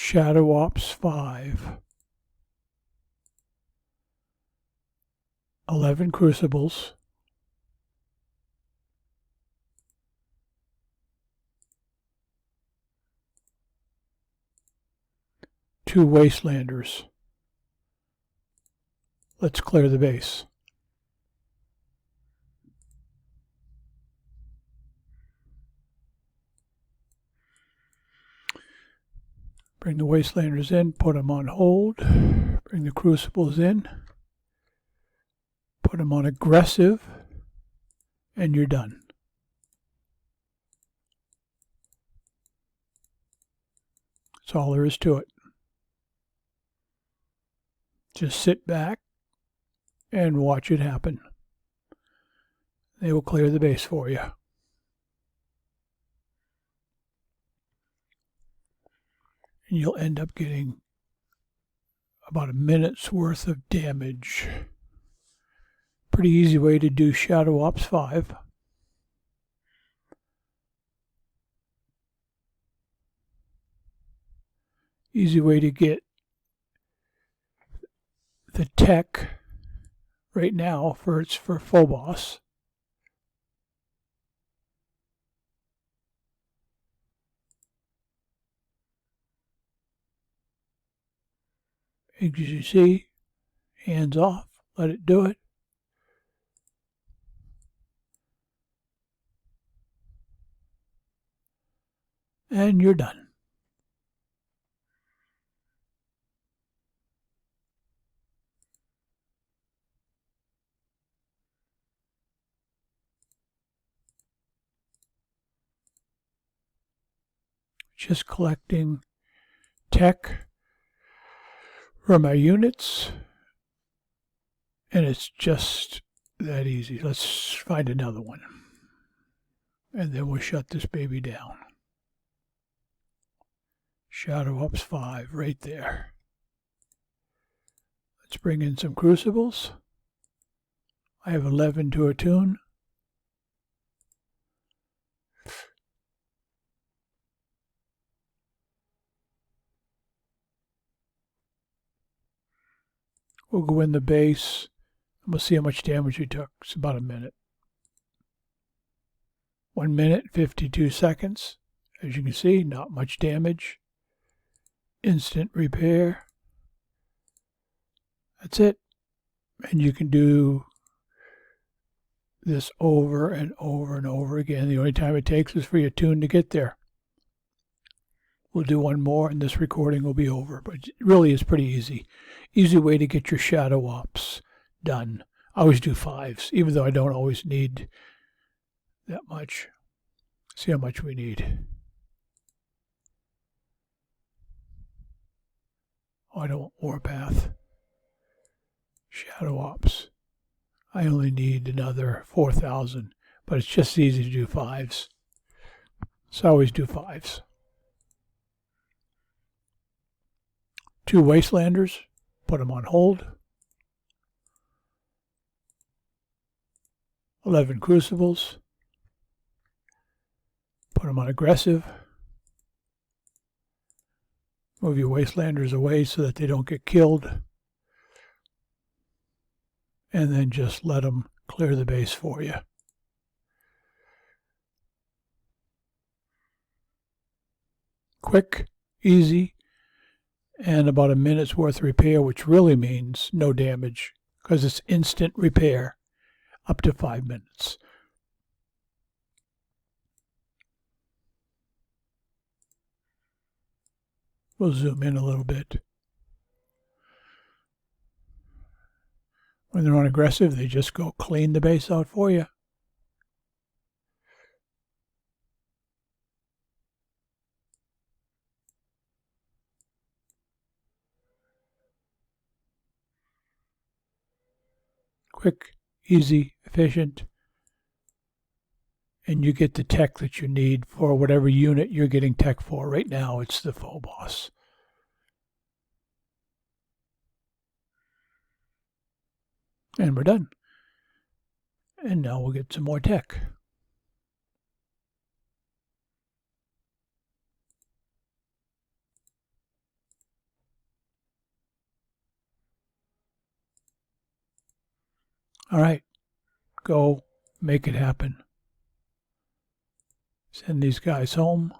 Shadow Ops 5. 11 Crucibles. 2 Wastelanders. Let's clear the base. Bring the Wastelanders in, put them on hold. Bring the Crucibles in, put them on aggressive, and you're done. That's all there is to it. Just sit back and watch it happen. They will clear the base for you. And you'll end up getting about a minute's worth of damage. Pretty easy way to do Shadow Ops 5. Easy way to get the tech right now for full boss. As you see, hands off, let it do it. And you're done. Just collecting tech from our units, and it's just that easy. Let's find another one, and then we'll shut this baby down. Shadow Ops 5 right there. Let's bring in some Crucibles. I have 11 to attune. We'll go in the base, and we'll see how much damage we took. It's about a minute. 1 minute, 52 seconds. As you can see, not much damage. Instant repair. That's it. And you can do this over and over and over again. The only time it takes is for your tune to get there. We'll do one more and this recording will be over. But it really is pretty easy. Easy way to get your Shadow Ops done. I always do 5s, even though I don't always need that much. See how much we need. Oh, I don't want Warpath. Shadow Ops. I only need another 4,000, but it's just easy to do 5s. So I always do 5s. 2 Wastelanders, put them on hold. 11 Crucibles, put them on aggressive. Move your Wastelanders away so that they don't get killed. And then just let them clear the base for you. Quick, easy, and about a minute's worth of repair, which really means no damage because it's instant repair up to 5 minutes. We'll zoom in a little bit. When they're on aggressive, they just go clean the base out for you. Quick, easy, efficient, and you get the tech that you need for whatever unit you're getting tech for. Right now, it's the full boss. And we're done. And now we'll get some more tech. All right, go make it happen. Send these guys home.